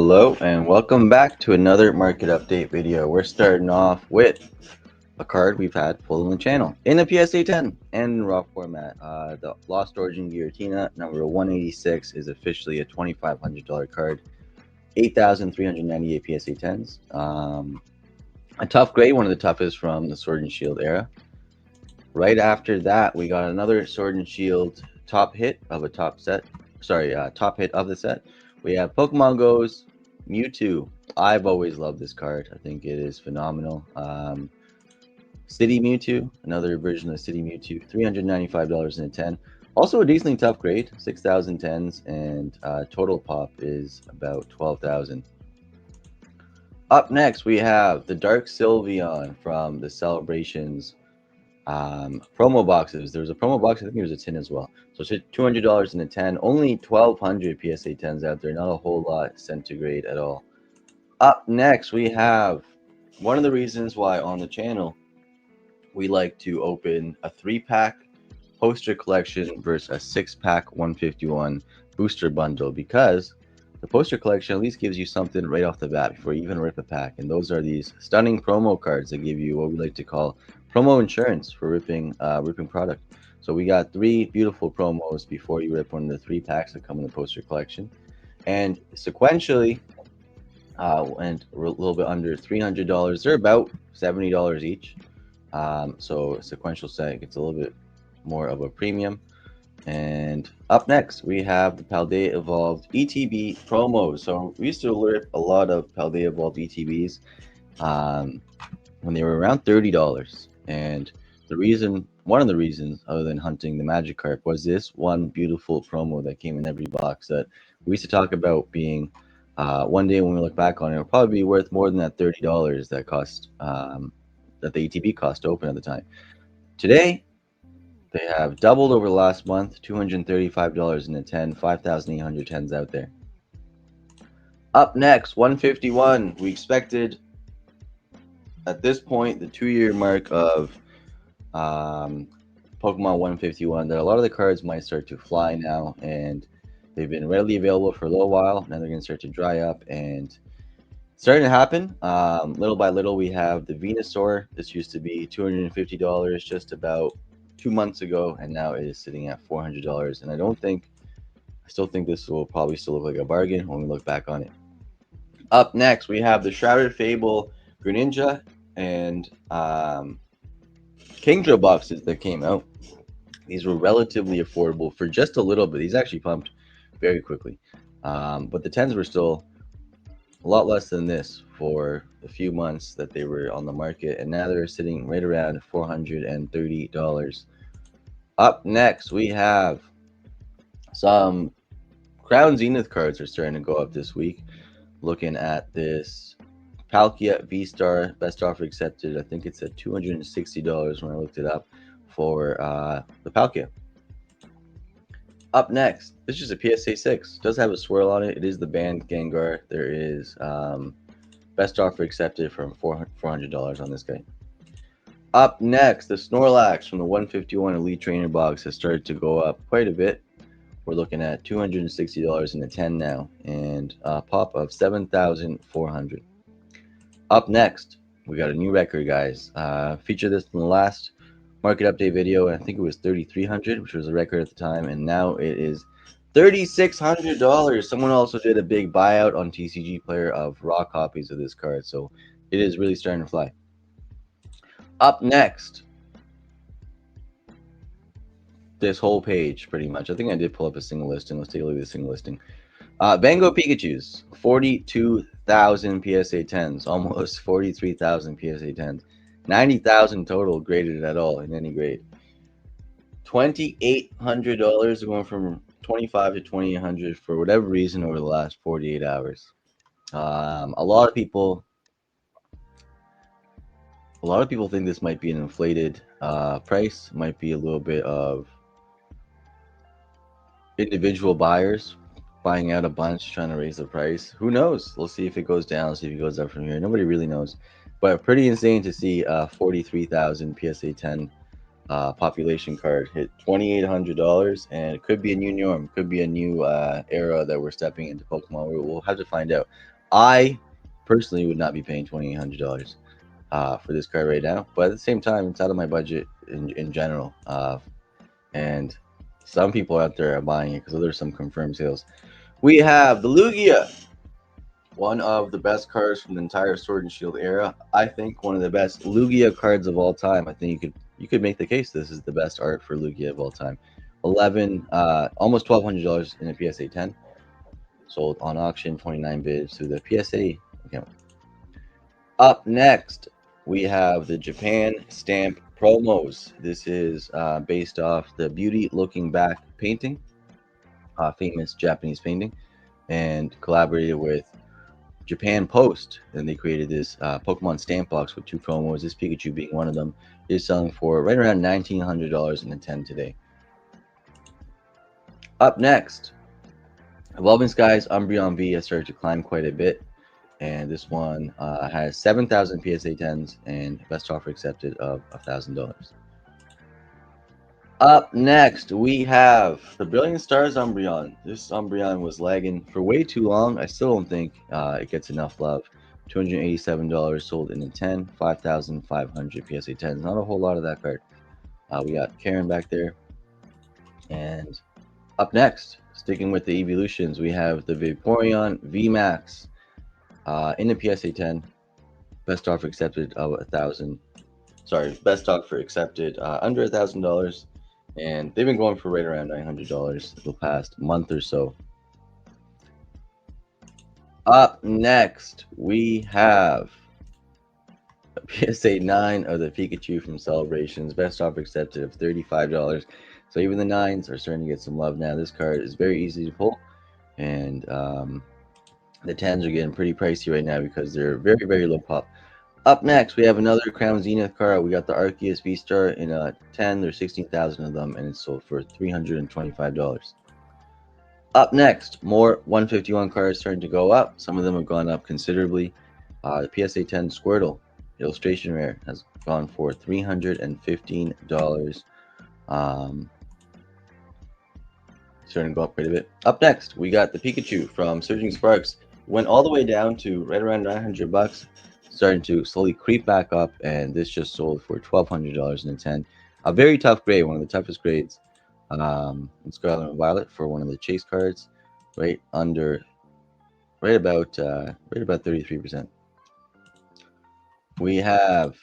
Hello and welcome back to another market update video. We're starting off with a card we've had pulled on the channel in a PSA 10 and in raw format. The Lost Origin Giratina number 186 is officially a $2,500 card. 8,398 PSA 10s. A tough grade, one of the toughest from the Sword and Shield era. Right after that, we got another Sword and Shield top hit of a top hit of the set. We have Pokemon Go's Mewtwo. I've always loved this card. I think it is phenomenal. City Mewtwo, another version of City Mewtwo, $395 in a 10. Also a decently tough grade, 6,000 10s, and total pop is about 12,000. Up next, we have the Dark Sylveon from the Celebrations promo boxes. There was a promo box, I think there was a 10 as well. So it's $200 in a 10. Only 1,200 PSA 10s out there, not a whole lot centigrade at all. Up next, we have one of the reasons why on the channel we like to open a 3-pack poster collection versus a 6-pack 151 booster bundle, because the poster collection at least gives you something right off the bat before you even rip a pack. And those are these stunning promo cards that give you what we like to call promo insurance for ripping product. So we got 3 beautiful promos before you rip one of the 3 packs that come in the poster collection. And sequentially, and a little bit under $300. They're about $70 each. So sequential set gets a little bit more of a premium. And up next, we have the Paldea Evolved ETB promos. So we used to rip a lot of Paldea Evolved ETBs when they were around $30. And one of the reasons, other than hunting the Magikarp, was this one beautiful promo that came in every box that we used to talk about being, one day when we look back on it, it'll probably be worth more than that $30 that cost, that the ETB cost to open at the time. Today, they have doubled over the last month, $235 in a 10, 5,800 10s out there. Up next, 151. We expected at this point, the 2-year mark of Pokemon 151, that a lot of the cards might start to fly now, and they've been readily available for a little while. Now they're going to start to dry up, and it's starting to happen. Little by little, we have the Venusaur. This used to be $250 just about 2 months ago, and now it is sitting at $400. And I still think this will probably still look like a bargain when we look back on it. Up next, we have the Shrouded Fable Greninja and Kingdra boxes that came out. These were relatively affordable for just a little bit. These actually pumped very quickly. But the 10s were still a lot less than this for a few months that they were on the market, and now they're sitting right around $430. Up next, we have some Crown Zenith cards are starting to go up this week. Looking at this Palkia V-Star, best offer accepted. I think it's at $260 when I looked it up for the Palkia. Up next, this is a PSA 6. It does have a swirl on it. It is the banned Gengar. There is best offer accepted from $400 on this guy. Up next, the Snorlax from the 151 Elite Trainer box has started to go up quite a bit. We're looking at $260 in a 10 now, and a pop of 7,400. Up next, we got a new record, guys. Featured this in the last market update video, and I think it was 3,300, which was a record at the time, and now it is $3,600. Someone also did a big buyout on TCG Player of raw copies of this card, so it is really starting to fly. Up next, this whole page, pretty much. I think I did pull up a single listing. Let's take a look at the single listing. Van Gogh Pikachu's, 42,000 PSA 10s, almost 43,000 PSA 10s, 90,000 total graded at all in any grade. $2,800 going from 25 to 2,800 for whatever reason over the last 48 hours. A lot of people think this might be an inflated price. Might be a little bit of individual buyers buying out a bunch, trying to raise the price. Who knows? We'll see if it goes down, see if it goes up from here. Nobody really knows. But pretty insane to see 43,000 PSA 10 population card hit $2,800, and it could be a new norm. Could be a new era that we're stepping into Pokemon. We'll have to find out. I personally would not be paying $2,800 for this card right now, but at the same time, it's out of my budget in general. And some people out there are buying it because there's some confirmed sales. We have the Lugia, one of the best cards from the entire Sword and Shield era. I think one of the best Lugia cards of all time. I think you could make the case this is the best art for Lugia of all time. Almost $1,200 in a PSA 10. Sold on auction, 29 bids through the PSA account. Up next, we have the Japan Stamp promos. This is based off the Beauty Looking Back painting, famous Japanese painting, and collaborated with Japan Post. And they created this Pokemon stamp box with 2 promos. This Pikachu being one of them is selling for right around $1,900 in a 10 today. Up next, Evolving Skies Umbreon V has started to climb quite a bit. And this one has 7,000 PSA 10s and best offer accepted of $1,000. Up next, we have the Brilliant Stars Umbreon. This Umbreon was lagging for way too long. I still don't think it gets enough love. $287 sold in a 10, 5,500 PSA 10s. Not a whole lot of that card. We got Karen back there. And up next, sticking with the evolutions, we have the Vaporeon VMAX. In the PSA 10, best offer accepted of $1,000. Sorry, best offer accepted under $1,000, and they've been going for right around $900 the past month or so. Up next, we have a PSA 9 of the Pikachu from Celebrations, best offer accepted of $35. So even the 9s are starting to get some love now. This card is very easy to pull, and the 10s are getting pretty pricey right now because they're very, very low pop. Up next, we have another Crown Zenith card. We got the Arceus V-Star in a 10. There's 16,000 of them, and it's sold for $325. Up next, more 151 cards starting to go up. Some of them have gone up considerably. The PSA 10 Squirtle illustration rare has gone for $315. Starting to go up quite a bit. Up next, we got the Pikachu from Surging Sparks. Went all the way down to right around $900, starting to slowly creep back up, and this just sold for $1,200 in a 10. A very tough grade, one of the toughest grades in Scarlet and Violet for one of the chase cards, right about 33%. We have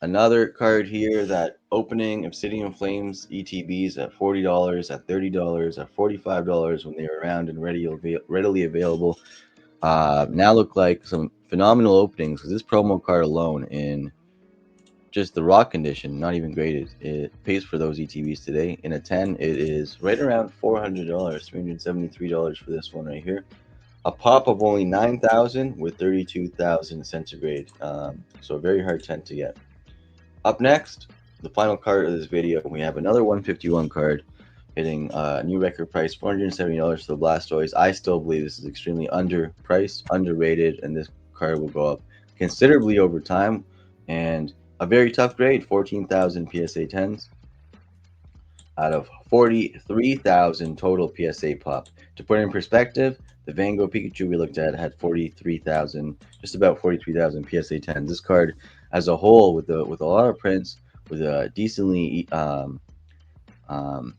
another card here, that opening Obsidian Flames ETBs at $40, at $30, at $45 when they were around and readily available. Now look like some phenomenal openings, because this promo card alone in just the raw condition, not even graded, it pays for those ETBs today. In a 10, it is right around $400, $373 for this one right here. A pop of only 9,000 with 32,000 centigrade. So a very hard 10 to get. Up next, the final card of this video, we have another 151 card hitting a new record price, $470 for the Blastoise. I still believe this is extremely underpriced, underrated, and this card will go up considerably over time. And a very tough grade, 14,000 PSA 10s out of 43,000 total PSA pop. To put it in perspective, the Van Gogh Pikachu we looked at had 43,000, just about 43,000 PSA 10s. This card as a whole, with a lot of prints, with a decently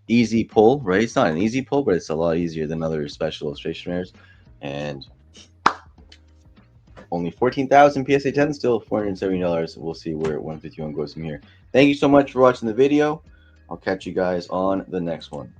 easy pull, right? It's not an easy pull, but it's a lot easier than other special illustration rares. And only 14,000 PSA 10, still $470. We'll see where 151 goes from here. Thank you so much for watching the video. I'll catch you guys on the next one.